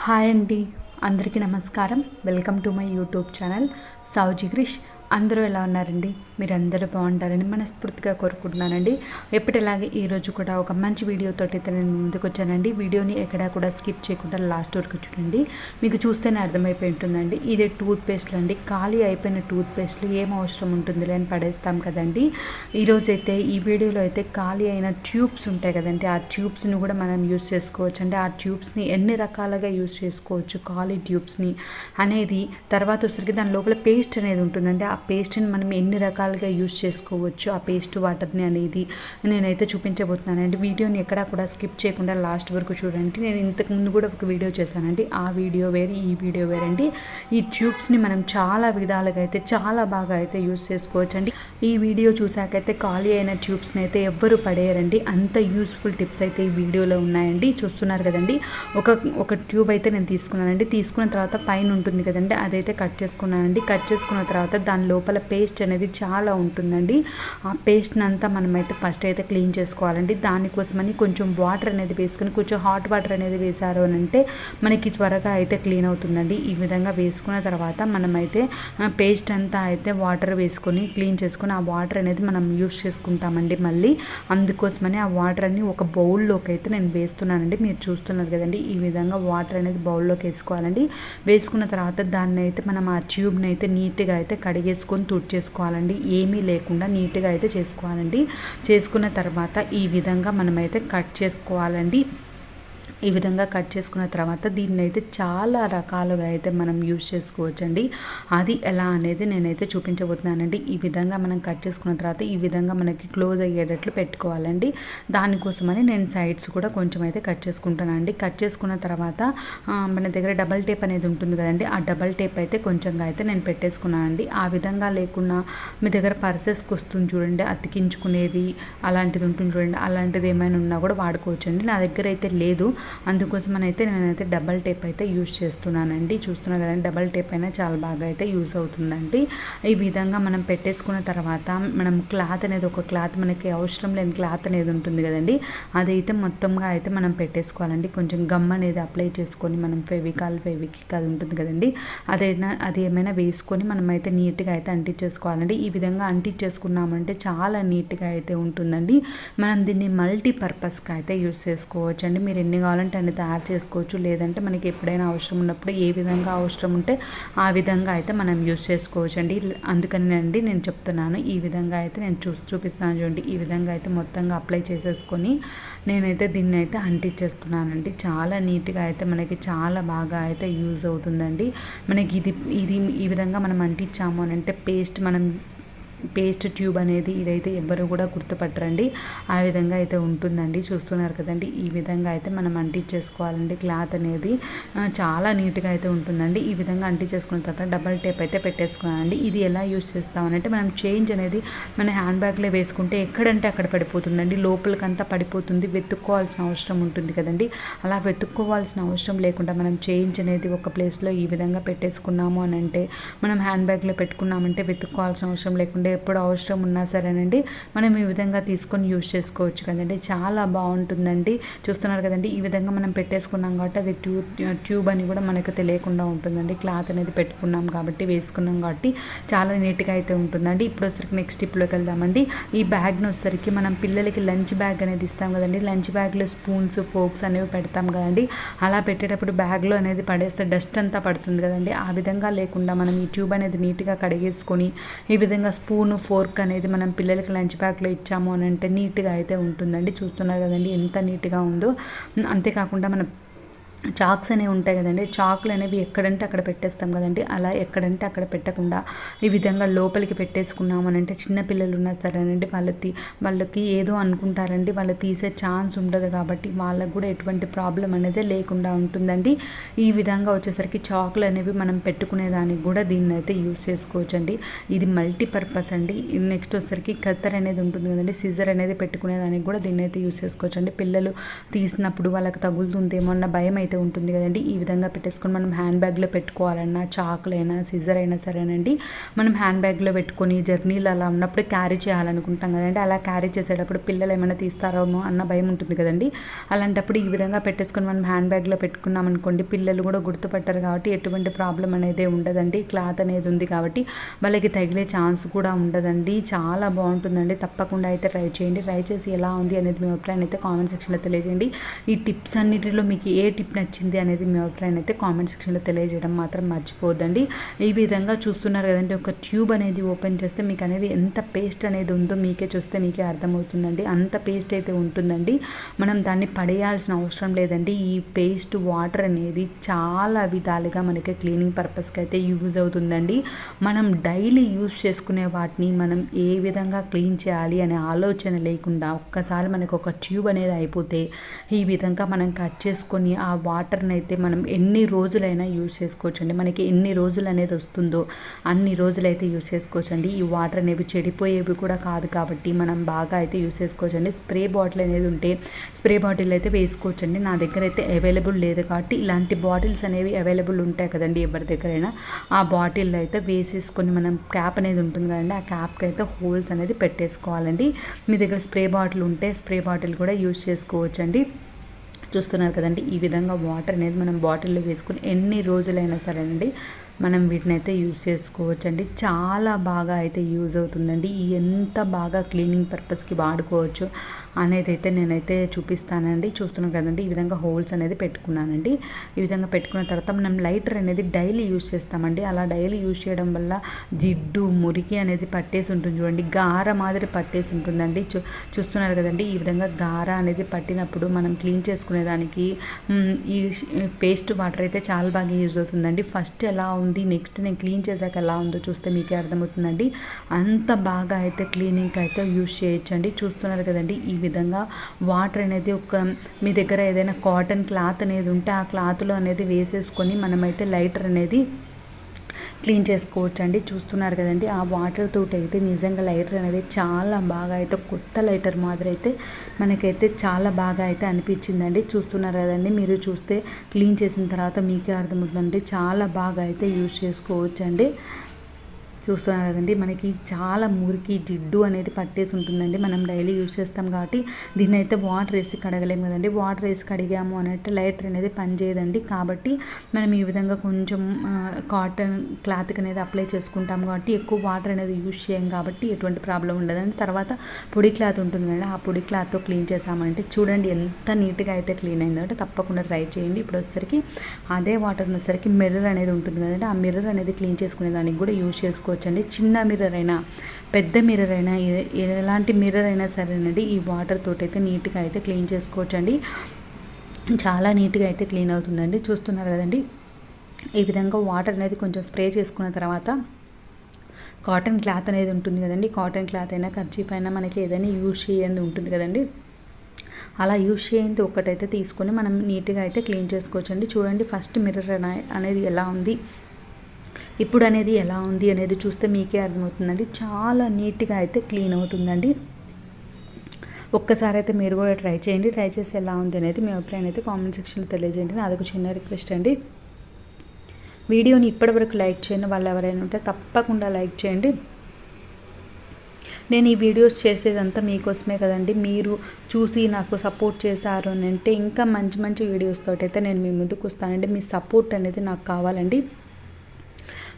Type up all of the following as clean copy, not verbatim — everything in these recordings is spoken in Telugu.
హాయ్ అండి, అందరికీ నమస్కారం. Welcome to my YouTube channel Souji Krish. అందరూ ఎలా ఉన్నారండి? మీరందరూ బాగుంటారని మనస్ఫూర్తిగా కోరుకుంటున్నానండి. ఎప్పటిలాగే ఈరోజు కూడా ఒక మంచి వీడియోతోటి అయితే నేను ముందుకు వచ్చానండి. వీడియోని ఎక్కడా కూడా స్కిప్ చేయకుండా లాస్ట్ వరకు చూడండి. మీకు చూస్తేనే అర్థమైపోయి ఉంటుందండి. ఇదే టూత్ పేస్ట్లు అండి. ఖాళీ అయిపోయిన టూత్ పేస్ట్లు ఏం అవసరం ఉంటుందిలే అని పడేస్తాం కదండి. ఈరోజైతే ఈ వీడియోలో అయితే ఖాళీ అయిన ట్యూబ్స్ ఉంటాయి కదండి, ఆ ట్యూబ్స్ని కూడా మనం యూస్ చేసుకోవచ్చు అండి. ఆ ట్యూబ్స్ని ఎన్ని రకాలుగా యూస్ చేసుకోవచ్చు ఖాళీ ట్యూబ్స్ని అనేది, తర్వాత వచ్చరికి దాని లోపల పేస్ట్ అనేది ఉంటుందండి. ఆ పేస్ట్ని మనం ఎన్ని రకాలుగా యూస్ చేసుకోవచ్చు, ఆ పేస్ట్ వాటర్ని అనేది నేనైతే చూపించబోతున్నానండి. వీడియోని ఎక్కడా కూడా స్కిప్ చేయకుండా లాస్ట్ వరకు చూడండి. నేను ఇంతకుముందు కూడా ఒక వీడియో చేశానండి. ఆ వీడియో వేరే, ఈ వీడియో వేరండి. ఈ ట్యూబ్స్ని మనం చాలా విధాలుగా అయితే చాలా బాగా అయితే యూస్ చేసుకోవచ్చు అండి. ఈ వీడియో చూసాకైతే ఖాళీ అయిన ట్యూబ్స్ని అయితే ఎవ్వరు పడేయరండి. అంత యూస్ఫుల్ టిప్స్ అయితే ఈ వీడియోలో ఉన్నాయండి. చూస్తున్నారు కదండి. ఒక ట్యూబ్ అయితే నేను తీసుకున్నానండి. తీసుకున్న తర్వాత పైన ఉంటుంది కదండి, అదైతే కట్ చేసుకున్నానండి. కట్ చేసుకున్న తర్వాత దాని లోపల పేస్ట్ అనేది చాలా ఉంటుందండి. ఆ పేస్ట్ని అంతా మనమైతే ఫస్ట్ అయితే క్లీన్ చేసుకోవాలండి. దానికోసమని కొంచెం వాటర్ అనేది వేసుకొని, కొంచెం హాట్ వాటర్ అనేది వేసారు అని అంటే మనకి త్వరగా అయితే క్లీన్ అవుతుందండి. ఈ విధంగా వేసుకున్న తర్వాత మనమైతే పేస్ట్ అంతా అయితే వాటర్ వేసుకొని క్లీన్ చేసుకొని, ఆ వాటర్ అనేది మనం యూస్ చేసుకుంటామండి మళ్ళీ. అందుకోసమని ఆ వాటర్ అన్ని ఒక బౌల్లోకి అయితే నేను వేస్తున్నానండి. మీరు చూస్తున్నారు కదండి, ఈ విధంగా వాటర్ అనేది బౌల్లోకి వేసుకోవాలండి. వేసుకున్న తర్వాత దాన్ని అయితే మనం ఆ ట్యూబ్ని అయితే నీట్గా అయితే కడిగేసుకొని తుడిచేసుకోవాలండి. ఏమీ లేకుండా నీట్గా అయితే చేసుకోవాలండి. చేసుకున్న తర్వాత ఈ విధంగా మనమైతే కట్ చేసుకోవాలండి. ఈ విధంగా కట్ చేసుకున్న తర్వాత దీన్ని అయితే చాలా రకాలుగా అయితే మనం యూజ్ చేసుకోవచ్చండి. అది ఎలా అనేది నేనైతే చూపించబోతున్నానండి. ఈ విధంగా మనం కట్ చేసుకున్న తర్వాత ఈ విధంగా మనకి క్లోజ్ అయ్యేటట్లు పెట్టుకోవాలండి. దానికోసమని నేను సైడ్స్ కూడా కొంచెం అయితే కట్ చేసుకుంటానండి. కట్ చేసుకున్న తర్వాత మన దగ్గర డబల్ టేప్ అనేది ఉంటుంది కదండి, ఆ డబల్ టేప్ అయితే కొంచెంగా అయితే నేను పెట్టేసుకున్నానండి. ఆ విధంగా లేకుండా మీ దగ్గర పర్సెస్కి వస్తుంది చూడండి, అతికించుకునేది అలాంటిది ఉంటుంది చూడండి, అలాంటిది ఏమైనా ఉన్నా కూడా వాడుకోవచ్చండి. నా దగ్గర అయితే లేదు, అందుకోసమని అయితే నేనైతే డబల్ టేప్ అయితే యూజ్ చేస్తున్నానండి. చూస్తున్నారు కదండి, డబల్ టేప్ అయినా చాలా బాగా అయితే యూజ్ అవుతుందండి. ఈ విధంగా మనం పెట్టేసుకున్న తర్వాత మనం క్లాత్ అనేది, ఒక క్లాత్ మనకి అవసరం లేని క్లాత్ అనేది ఉంటుంది కదండి, అదైతే మొత్తంగా అయితే మనం పెట్టేసుకోవాలండి. కొంచెం గమ్ అనేది అప్లై చేసుకొని, మనం ఫెవికిక్ అది ఉంటుంది కదండి, అది ఏమైనా వేసుకొని మనమైతే నీట్గా అయితే అంటించేసుకోవాలండి. ఈ విధంగా అంటించేసుకున్నామంటే చాలా నీట్గా అయితే ఉంటుందండి. మనం దీన్ని మల్టీపర్పస్గా అయితే యూజ్ చేసుకోవచ్చు అండి. మీరు ఎన్ని కావాలంటే అన్ని తయారు చేసుకోవచ్చు. లేదంటే మనకి ఎప్పుడైనా అవసరం ఉన్నప్పుడు ఏ విధంగా అవసరం ఉంటే ఆ విధంగా అయితే మనం యూజ్ చేసుకోవచ్చు అండి. అందుకని అండి నేను చెప్తున్నాను. ఈ విధంగా అయితే నేను చూపిస్తాను చూడండి. ఈ విధంగా అయితే మొత్తంగా అప్లై చేసేసుకొని నేనైతే దీన్ని అయితే అంటించేస్తున్నానండి. చాలా నీట్గా అయితే మనకి చాలా బాగా అయితే యూజ్ అవుతుందండి. మనకి ఇది ఈ విధంగా మనం అంటించాము అని అంటే పేస్ట్ ట్యూబ్ అనేది ఇదైతే ఎవ్వరు కూడా గుర్తుపట్టరండి. ఆ విధంగా అయితే ఉంటుందండి. చూస్తున్నారు కదండి, ఈ విధంగా అయితే మనం అంటించేసుకోవాలండి. క్లాత్ అనేది చాలా నీట్గా అయితే ఉంటుందండి. ఈ విధంగా అంటించేసుకున్న తర్వాత డబల్ టేప్ అయితే పెట్టేసుకోవాలండి. ఇది ఎలా యూస్ చేస్తామనంటే, మనం చేంజ్ అనేది మన హ్యాండ్ బ్యాగ్లో వేసుకుంటే ఎక్కడంటే అక్కడ పడిపోతుందండి, లోపలికంతా పడిపోతుంది. వెతుక్కోవాల్సిన అవసరం ఉంటుంది కదండి. అలా వెతుక్కోవాల్సిన అవసరం లేకుండా మనం చేంజ్ అనేది ఒక ప్లేస్లో ఈ విధంగా పెట్టేసుకున్నాము అని అంటే, మనం హ్యాండ్ బ్యాగ్లో పెట్టుకున్నామంటే వెతుక్కోవాల్సిన అవసరం లేకుండా ఎప్పుడు అవసరం ఉన్నా సరేనండి మనం ఈ విధంగా తీసుకొని యూజ్ చేసుకోవచ్చు కదండి. చాలా బాగుంటుందండి. చూస్తున్నారు కదండి, ఈ విధంగా మనం పెట్టేసుకున్నాం కాబట్టి అది ట్యూబ్ అని కూడా మనకు తెలియకుండా ఉంటుందండి. క్లాత్ అనేది పెట్టుకున్నాం కాబట్టి, వేసుకున్నాం కాబట్టి చాలా నీట్గా అయితే ఉంటుందండి. ఇప్పుడు వచ్చరికి నెక్స్ట్ స్టెప్లోకి వెళ్దామండి. ఈ బ్యాగ్ని వచ్చేసరికి మనం పిల్లలకి లంచ్ బ్యాగ్ అనేది ఇస్తాం కదండి, లంచ్ బ్యాగ్లో స్పూన్స్ ఫోక్స్ అనేవి పెడతాం కదండి. అలా పెట్టేటప్పుడు బ్యాగ్లో అనేది పడేస్తే డస్ట్ అంతా పడుతుంది కదండి. ఆ విధంగా లేకుండా మనం ఈ ట్యూబ్ అనేది నీట్గా కడిగేసుకొని ఈ విధంగా స్పూన్ ఫోర్క్ అనేది మనం పిల్లలకి లంచ్ బ్యాగ్లో ఇచ్చాము అని అంటే నీట్గా అయితే ఉంటుందండి. చూస్తున్నారు కదండి ఎంత నీట్గా ఉందో. అంతేకాకుండా మనం చాక్స్ అనేవి ఉంటాయి కదండి, చాకులు అనేవి ఎక్కడంటే అక్కడ పెట్టేస్తాం కదండి. అలా ఎక్కడంటే అక్కడ పెట్టకుండా ఈ విధంగా లోపలికి పెట్టేసుకున్నామనంటే చిన్నపిల్లలు ఉన్నా సరేనండి, వాళ్ళకి ఏదో అనుకుంటారండి, వాళ్ళు తీసే ఛాన్స్ ఉండదు కాబట్టి వాళ్ళకు కూడా ఎటువంటి ప్రాబ్లం అనేది లేకుండా ఉంటుందండి. ఈ విధంగా వచ్చేసరికి చాకులు అనేవి మనం పెట్టుకునేదానికి కూడా దీన్ని అయితే యూజ్ చేసుకోవచ్చు అండి. ఇది మల్టీపర్పస్ అండి. నెక్స్ట్ వచ్చేసరికి కత్తర్ అనేది ఉంటుంది కదండి, సిజర్ అనేది పెట్టుకునేదానికి కూడా దీన్ని అయితే యూజ్ చేసుకోవచ్చు అండి. పిల్లలు తీసినప్పుడు వాళ్ళకి తగులుతుందేమో అన్న భయం అయితే అయితే ఉంటుంది కదండి, ఈ విధంగా పెట్టేసుకొని మనం హ్యాండ్ బ్యాగ్లో పెట్టుకోవాలన్నా, చాకులైనా సిజర్ అయినా సరేనండి, మనం హ్యాండ్ బ్యాగ్లో పెట్టుకొని జర్నీలు అలా ఉన్నప్పుడు క్యారీ చేయాలనుకుంటాం కదండి, అలా క్యారీ చేసేటప్పుడు పిల్లలు ఏమైనా తీస్తారేమో అన్న భయం ఉంటుంది కదండి. అలాంటప్పుడు ఈ విధంగా పెట్టేసుకొని మనం హ్యాండ్ బ్యాగ్లో పెట్టుకున్నాం అనుకోండి, పిల్లలు కూడా గుర్తుపట్టారు కాబట్టి ఎటువంటి ప్రాబ్లం అనేది ఉండదండి. క్లాత్ అనేది ఉంది కాబట్టి వాళ్ళకి తగిలే ఛాన్స్ కూడా ఉండదండి. చాలా బాగుంటుందండి. తప్పకుండా అయితే ట్రై చేయండి. ట్రై చేసి ఎలా ఉంది అనేది మీ అభిప్రాయం అయితే కామెంట్ సెక్షన్లో తెలియజేయండి. ఈ టిప్స్ అన్నిటిలో మీకు ఏ టిప్ నచ్చింది అనేది మీ అభిప్రాయం అయితే కామెంట్ సెక్షన్లో తెలియజేయడం మాత్రం మర్చిపోద్దండి. ఈ విధంగా చూస్తున్నారు కదండి, ఒక ట్యూబ్ అనేది ఓపెన్ చేస్తే మీకు అనేది ఎంత పేస్ట్ అనేది ఉందో మీకే చూస్తే మీకే అర్థమవుతుందండి. అంత పేస్ట్ అయితే ఉంటుందండి. మనం దాన్ని పడేయాల్సిన అవసరం లేదండి. ఈ పేస్ట్ వాటర్ అనేది చాలా విధాలుగా మనకి క్లీనింగ్ పర్పస్కి అయితే యూజ్ అవుతుందండి. మనం డైలీ యూజ్ చేసుకునే వాటిని మనం ఏ విధంగా క్లీన్ చేయాలి అనే ఆలోచన లేకుండా ఒక్కసారి మనకు ఒక ట్యూబ్ అనేది అయిపోతే ఈ విధంగా మనం కట్ చేసుకొని ఆ వాటర్ని అయితే మనం ఎన్ని రోజులైనా యూజ్ చేసుకోవచ్చండి. మనకి ఎన్ని రోజులు అనేది వస్తుందో అన్ని రోజులైతే యూజ్ చేసుకోవచ్చండి. ఈ వాటర్ అనేవి చెడిపోయేవి కూడా కాదు కాబట్టి మనం బాగా అయితే యూజ్ చేసుకోవచ్చండి. స్ప్రే బాటిల్ అనేది ఉంటే స్ప్రే బాటిల్ అయితే వేసుకోవచ్చండి. నా దగ్గర అయితే అవైలబుల్ లేదు కాబట్టి ఇలాంటి బాటిల్స్ అనేవి అవైలబుల్ ఉంటాయి కదండి ఎవరి దగ్గరైనా, ఆ బాటిల్లో అయితే వేసేసుకొని మనం క్యాప్ అనేది ఉంటుంది కదండి, ఆ క్యాప్కి అయితే హోల్స్ అనేది పెట్టేసుకోవాలండి. మీ దగ్గర స్ప్రే బాటిల్ ఉంటే స్ప్రే బాటిల్ కూడా యూజ్ చేసుకోవచ్చండి. చూస్తున్నారు కదండి, ఈ విధంగా వాటర్ అనేది మనం బాటిల్లో వేసుకుని ఎన్ని రోజులైనా సరేనండి మనం వీటిని అయితే యూజ్ చేసుకోవచ్చండి. చాలా బాగా అయితే యూజ్ అవుతుందండి. ఎంత బాగా క్లీనింగ్ పర్పస్కి వాడుకోవచ్చు అనేది అయితే నేనైతే చూపిస్తానండి. చూస్తున్నాం కదండి, ఈ విధంగా హోల్స్ అనేది పెట్టుకున్నానండి. ఈ విధంగా పెట్టుకున్న తర్వాత మనం లైటర్ అనేది డైలీ యూజ్ చేస్తామండి. అలా డైలీ యూజ్ చేయడం వల్ల జిడ్డు మురికి అనేది పట్టేసి ఉంటుంది చూడండి, గార మాదిరి పట్టేసి ఉంటుందండి. చూస్తున్నారు కదండి, ఈ విధంగా గార అనేది పట్టినప్పుడు మనం క్లీన్ చేసుకునేదానికి ఈ పేస్ట్ వాటర్ అయితే చాలా బాగా యూజ్ అవుతుందండి. ఫస్ట్ ఎలా ఉంది, నెక్స్ట్ నేను క్లీన్ చేశాక ఎలా ఉందో చూస్తే మీకే అర్థమవుతుందండి. అంత బాగా అయితే క్లీనింగ్కి అయితే యూజ్ చేయొచ్చండి. చూస్తున్నారు కదండి, ఈ విధంగా వాటర్ అనేది మీ దగ్గర ఏదైనా కాటన్ క్లాత్ అనేది ఉంటే ఆ క్లాత్లో అనేది వేసేసుకొని మనమైతే లైటర్ అనేది క్లీన్ చేసుకోవచ్చండి. చూస్తున్నారు కదండి, ఆ వాటర్ తోటి అయితే నిజంగా లైటర్ అనేది చాలా బాగా అయితే కొత్త లైటర్ మాదిరి అయితే మనకైతే చాలా బాగా అయితే అనిపించిందండి. చూస్తున్నారు కదండి, మీరు చూస్తే క్లీన్ చేసిన తర్వాత మీకే అర్థమవుతుందండి. చాలా బాగా అయితే యూజ్ చేసుకోవచ్చండి. చూస్తున్నారు కదండి, మనకి చాలా మురికి జిడ్డు అనేది పట్టేసి ఉంటుందండి. మనం డైలీ యూజ్ చేస్తాం కాబట్టి దీన్ని అయితే వాటర్ వేసి కడగలేము కదండి. వాటర్ వేసి కడిగాము అన్నట్టు లైటర్ అనేది పనిచేయదండి. కాబట్టి మనం ఈ విధంగా కొంచెం కాటన్ క్లాత్కి అనేది అప్లై చేసుకుంటాం కాబట్టి ఎక్కువ వాటర్ అనేది యూజ్ చేయం కాబట్టి ఎటువంటి ప్రాబ్లం ఉండదండి. తర్వాత పొడి క్లాత్ ఉంటుంది కదా, ఆ పొడి క్లాత్తో క్లీన్ చేసామంటే చూడండి ఎంత నీట్గా అయితే క్లీన్ అయిందంటే తప్పకుండా ట్రై చేయండి. ఇప్పుడు వచ్చేసరికి అదే వాటర్ వచ్చేసరికి మిర్రర్ అనేది ఉంటుంది కదండి, ఆ మిర్రర్ అనేది క్లీన్ చేసుకునే దానికి కూడా యూజ్ చేసుకోవచ్చండి. చిన్న మిర్రర్ అయినా పెద్ద మిర్రర్ అయినా ఎలాంటి మిర్రర్ అయినా సరేనండి ఈ వాటర్ తోటి అయితే నీట్గా అయితే క్లీన్ చేసుకోవచ్చండి. చాలా నీట్గా అయితే క్లీన్ అవుతుందండి. చూస్తున్నారు కదండి, ఈ విధంగా వాటర్ అనేది కొంచెం స్ప్రే చేసుకున్న తర్వాత కాటన్ క్లాత్ అనేది ఉంటుంది కదండి, కాటన్ క్లాత్ అయినా కర్చీఫ్ అయినా మనకి ఏదైనా యూజ్ చేయండి ఉంటుంది కదండి, అలా యూజ్ చేయండి ఒకటైతే తీసుకొని మనం నీట్గా అయితే క్లీన్ చేసుకోవచ్చండి. చూడండి ఫస్ట్ మిర్రర్ అనేది ఎలా ఉంది, ఇప్పుడు అనేది ఎలా ఉంది అనేది చూస్తే మీకే అర్థమవుతుందండి. చాలా నీట్గా అయితే క్లీన్ అవుతుందండి. ఒక్కసారి అయితే మీరు కూడా ట్రై చేయండి. ట్రై చేసి ఎలా ఉంది అనేది మీ అభిప్రాయం అయితే కామెంట్ సెక్షన్లో తెలియజేయండి. నాదొక చిన్న రిక్వెస్ట్ అండి, వీడియోని ఇప్పటివరకు లైక్ చేయని వాళ్ళు ఎవరైనా ఉంటే తప్పకుండా లైక్ చేయండి. నేను ఈ వీడియోస్ చేసేదంతా మీకోసమే కదండి, మీరు చూసి నాకు సపోర్ట్ చేశారు అని అంటే ఇంకా మంచి మంచి వీడియోస్ తోటి అయితే నేను మీ ముందుకు వస్తానండి. మీ సపోర్ట్ అనేది నాకు కావాలండి.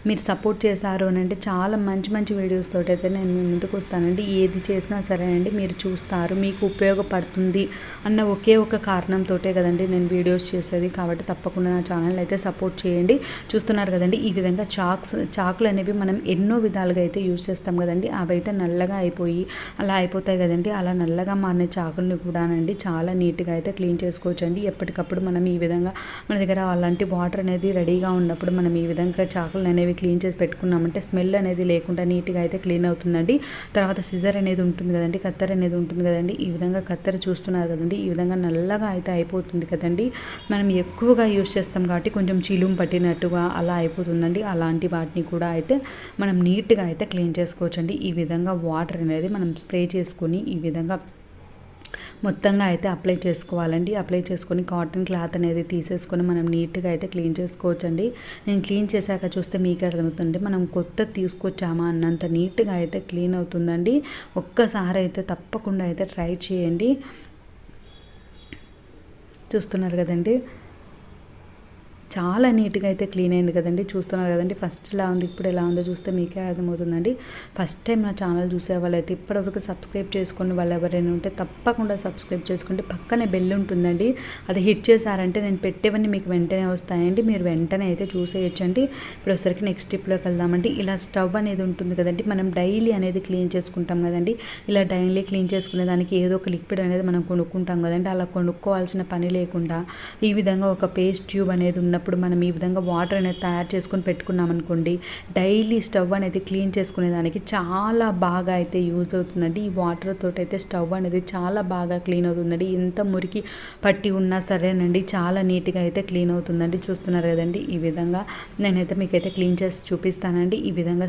మీరు సపోర్ట్ చేశారు అని అంటే చాలా మంచి మంచి వీడియోస్ తోటి అయితే నేను మీ ముందుకు వస్తానండి. ఏది చేసినా సరేనండి మీరు చూస్తారు, మీకు ఉపయోగపడుతుంది అన్న ఒకే ఒక కారణంతో కదండి నేను వీడియోస్ చేసేది. కాబట్టి తప్పకుండా నా ఛానల్ అయితే సపోర్ట్ చేయండి. చూస్తున్నారు కదండి, ఈ విధంగా చాకులు అనేవి మనం ఎన్నో విధాలుగా అయితే యూజ్ చేస్తాం కదండి, అవి అయితే నల్లగా అయిపోయి అలా అయిపోతాయి కదండి. అలా నల్లగా మారిన చాకుల్ని కూడానండి చాలా నీట్గా అయితే క్లీన్ చేసుకోవచ్చండి. ఎప్పటికప్పుడు మనం ఈ విధంగా మన దగ్గర అలాంటి వాటర్ అనేది రెడీగా ఉన్నప్పుడు మనం ఈ విధంగా చాకులు అనేవి క్లీన్ చేసి పెట్టుకున్నామంటే స్మెల్ అనేది లేకుండా నీట్గా అయితే క్లీన్ అవుతుందండి. తర్వాత సిజర్ అనేది ఉంటుంది కదండి, కత్తెర అనేది ఉంటుంది కదండి, ఈ విధంగా కత్తెర చూస్తున్నారు కదండి, ఈ విధంగా నల్లగా అయితే అయిపోతుంది కదండి. మనం ఎక్కువగా యూజ్ చేస్తాం కాబట్టి కొంచెం చిలుము పట్టినట్టుగా అలా అయిపోతుందండి. అలాంటి వాటిని కూడా అయితే మనం నీట్గా అయితే క్లీన్ చేసుకోవచ్చండి. ఈ విధంగా వాటర్ అనేది మనం స్ప్రే చేసుకొని ఈ విధంగా మొత్తంగా అయితే అప్లై చేసుకోవాలండి. అప్లై చేసుకొని కాటన్ క్లాత్ అనేది తీసేసుకొని మనం నీట్గా అయితే క్లీన్ చేసుకోవచ్చండి. నేను క్లీన్ చేశాక చూస్తే మీకు అర్థమవుతుంది మనం కొత్త తీసుకొచ్చామా అన్నంత నీట్గా అయితే క్లీన్ అవుతుందండి. ఒక్కసారి అయితే తప్పకుండా అయితే ట్రై చేయండి. చూస్తున్నారు కదండి, చాలా నీట్గా అయితే క్లీన్ అయింది కదండి. చూస్తున్నారు కదండి, ఫస్ట్ ఎలా ఉంది ఇప్పుడు ఎలా ఉందో చూస్తే మీకే అర్థమవుతుందండి. ఫస్ట్ టైం నా ఛానల్ చూసే వాళ్ళైతే ఇప్పటివరకు సబ్స్క్రైబ్ చేసుకుని వాళ్ళు ఎవరైనా ఉంటే తప్పకుండా సబ్స్క్రైబ్ చేసుకోండి. పక్కనే బెల్ ఉంటుందండి, అది హిట్ చేశారంటే నేను పెట్టేవన్నీ మీకు వెంటనే వస్తాయండి. మీరు వెంటనే అయితే చూసేయచ్చండి. ఇప్పుడు ఒకసారికి నెక్స్ట్ స్టెప్లోకి వెళ్దామండి. ఇలా స్టవ్ అనేది ఉంటుంది కదండి, మనం డైలీ అనేది క్లీన్ చేసుకుంటాం కదండి. ఇలా డైలీ క్లీన్ చేసుకునే దానికి ఏదో ఒక లిక్విడ్ అనేది మనం కొనుక్కుంటాం కదండి. అలా కొనుక్కోవాల్సిన పని లేకుండా ఈ విధంగా ఒక పేస్ట్ ట్యూబ్ అనేది ఉన్నప్పుడు మనం ఈ విధంగా వాటర్ అనేది తయారు చేసుకొని పెట్టుకున్నాం అనుకోండి, డైలీ స్టవ్ అనేది క్లీన్ చేసుకునేదానికి చాలా బాగా అయితే యూజ్ అవుతుందండి. ఈ వాటర్ తోటి అయితే స్టవ్ అనేది చాలా బాగా క్లీన్ అవుతుందండి. ఎంత మురికి పట్టి ఉన్నా సరేనండి, చాలా నీట్గా అయితే క్లీన్ అవుతుందండి. చూస్తున్నారు కదండి, ఈ విధంగా నేనైతే మీకైతే క్లీన్ చేసి చూపిస్తానండి. ఈ విధంగా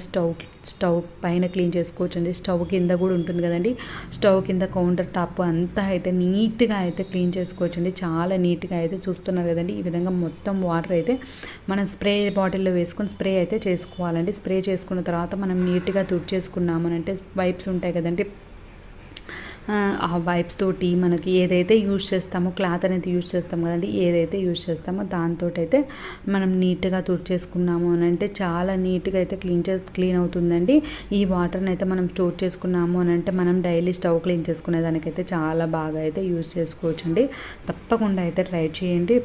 స్టవ్ పైన క్లీన్ చేసుకోవచ్చండి. స్టవ్ కింద కూడా ఉంటుంది కదండి, స్టవ్ కింద కౌంటర్ టాప్ అంతా అయితే నీట్గా అయితే క్లీన్ చేసుకోవచ్చండి. చాలా నీట్గా అయితే చూస్తున్నారు కదండి. ఈ విధంగా మొత్తం వాటర్ అయితే మనం స్ప్రే బాటిల్లో వేసుకొని స్ప్రే అయితే చేసుకోవాలండి. స్ప్రే చేసుకున్న తర్వాత మనం నీట్గా తుడిచేసుకున్నాము అంటే వైప్స్ ఉంటాయి కదండి, ఆ వైప్స్ తోటి మనకి ఏదైతే యూజ్ చేస్తామో క్లాత్ అనేది యూజ్ చేస్తాం కదండి, ఏదైతే యూజ్ చేస్తామో దాంతో అయితే మనం నీట్గా తుడిచేసుకున్నాము అని అంటే చాలా నీట్గా అయితే క్లీన్ అవుతుందండి. ఈ వాటర్ని అయితే మనం స్టోర్ చేసుకున్నాము అని అంటే మనం డైలీ స్టవ్ క్లీన్ చేసుకునే దానికైతే చాలా బాగా అయితే యూజ్ చేసుకోవచ్చండి. తప్పకుండా అయితే ట్రై చేయండి.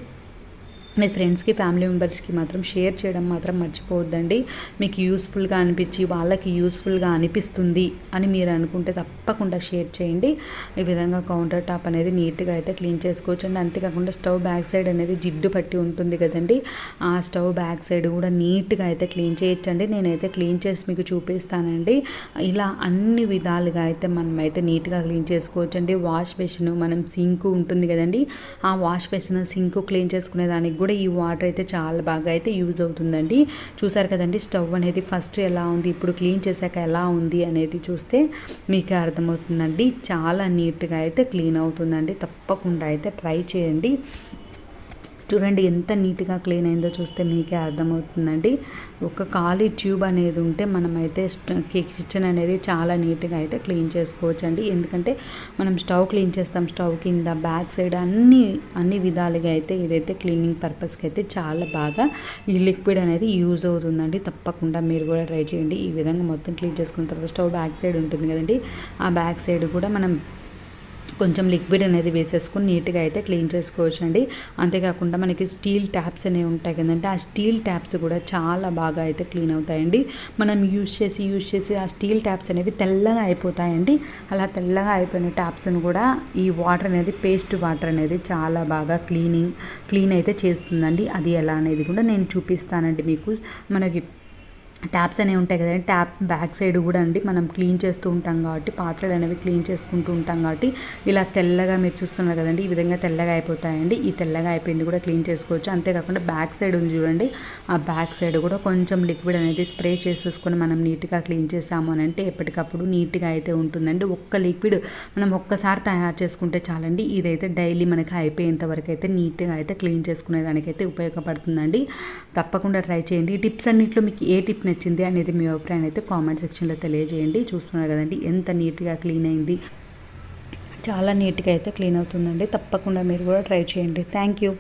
మీ ఫ్రెండ్స్కి ఫ్యామిలీ మెంబర్స్కి మాత్రం షేర్ చేయడం మాత్రం మర్చిపోవద్దండి. మీకు యూస్ఫుల్గా అనిపించి వాళ్ళకి యూస్ఫుల్గా అనిపిస్తుంది అని మీరు అనుకుంటే తప్పకుండా షేర్ చేయండి. ఈ విధంగా కౌంటర్ టాప్ అనేది నీట్గా అయితే క్లీన్ చేసుకోవచ్చండి. అంతేకాకుండా స్టవ్ బ్యాక్ సైడ్ అనేది జిడ్డు పట్టి ఉంటుంది కదండి, ఆ స్టవ్ బ్యాక్ సైడ్ కూడా నీట్గా అయితే క్లీన్ చేయొచ్చండి. నేనైతే క్లీన్ చేసి మీకు చూపిస్తానండి. ఇలా అన్ని విధాలుగా అయితే మనం అయితే నీట్గా క్లీన్ చేసుకోవచ్చండి. వాష్ బేసిన్, మనం సింక్ ఉంటుంది కదండి, ఆ వాష్ బేసిన్ సింక్ క్లీన్ చేసుకునే దానికి కూడా ఈ వాటర్ అయితే చాలా బాగా అయితే యూజ్ అవుతుందండి. చూసారు కదండి, స్టవ్ అనేది ఫస్ట్ ఎలా ఉంది, ఇప్పుడు క్లీన్ చేశాక ఎలా ఉంది అనేది చూస్తే మీకు అర్థమవుతుందండి. చాలా నీట్గా అయితే క్లీన్ అవుతుందండి. తప్పకుండా అయితే ట్రై చేయండి. చూడండి ఎంత నీట్గా క్లీన్ అయిందో చూస్తే మీకే అర్థమవుతుందండి. ఒక ఖాళీ ట్యూబ్ అనేది ఉంటే మనమైతే కిచెన్ అనేది చాలా నీట్గా అయితే క్లీన్ చేసుకోవచ్చండి. ఎందుకంటే మనం స్టవ్ క్లీన్ చేస్తాం, స్టవ్ కింద బ్యాక్ సైడ్ అన్ని విధాలుగా అయితే ఇదైతే క్లీనింగ్ పర్పస్కి అయితే చాలా బాగా ఈ లిక్విడ్ అనేది యూజ్ అవుతుందండి. తప్పకుండా మీరు కూడా ట్రై చేయండి. ఈ విధంగా మొత్తం క్లీన్ చేసుకున్న తర్వాత స్టవ్ బ్యాక్ సైడ్ ఉంటుంది కదండి, ఆ బ్యాక్ సైడ్ కూడా మనం కొంచెం లిక్విడ్ అనేది వేసేసుకొని నీట్గా అయితే క్లీన్ చేసుకోవచ్చు అండి. అంతేకాకుండా మనకి స్టీల్ ట్యాప్స్ అనేవి ఉంటాయి కదండి, ఆ స్టీల్ ట్యాప్స్ కూడా చాలా బాగా అయితే క్లీన్ అవుతాయండి. మనం యూజ్ చేసి ఆ స్టీల్ ట్యాప్స్ అనేవి తెల్లగా అయిపోతాయండి. అలా తెల్లగా అయిపోయిన ట్యాప్స్ను కూడా ఈ వాటర్ అనేది పేస్ట్ వాటర్ అనేది చాలా బాగా క్లీన్ అయితే చేస్తుందండి. అది ఎలా అనేది కూడా నేను చూపిస్తానండి మీకు. మనకి ట్యాప్స్ అనేవి ఉంటాయి కదండి, ట్యాప్ బ్యాక్ సైడ్ కూడా అండి మనం క్లీన్ చేస్తూ ఉంటాం కాబట్టి, పాత్రలు అనేవి క్లీన్ చేసుకుంటూ ఉంటాం కాబట్టి ఇలా తెల్లగా మీరు చూస్తున్నారు కదండి, ఈ విధంగా తెల్లగా అయిపోతాయండి. ఈ తెల్లగా అయిపోయింది కూడా క్లీన్ చేసుకోవచ్చు. అంతేకాకుండా బ్యాక్ సైడ్ ఉంది చూడండి, ఆ బ్యాక్ సైడ్ కూడా కొంచెం లిక్విడ్ అనేది స్ప్రే చేసేసుకొని మనం నీట్గా క్లీన్ చేసాము అని అంటే ఎప్పటికప్పుడు నీట్గా అయితే ఉంటుందండి. ఒక్క లిక్విడ్ మనం ఒక్కసారి తయారు చేసుకుంటే చాలండి. ఇదైతే డైలీ మనకి అయిపోయేంత వరకు అయితే నీట్గా అయితే క్లీన్ చేసుకునే దానికైతే ఉపయోగపడుతుందండి. తప్పకుండా ట్రై చేయండి. ఈ టిప్స్ అన్నింటిలో మీకు ఏ టిప్ నచ్చింది అనేది మీ అభిప్రాయం అయితే కామెంట్ సెక్షన్లో తెలియజేయండి. చూస్తున్నారు కదండి ఎంత నీట్గా క్లీన్ అయింది, చాలా నీట్గా అయితే క్లీన్ అవుతుందండి. తప్పకుండా మీరు కూడా ట్రై చేయండి. Thank you.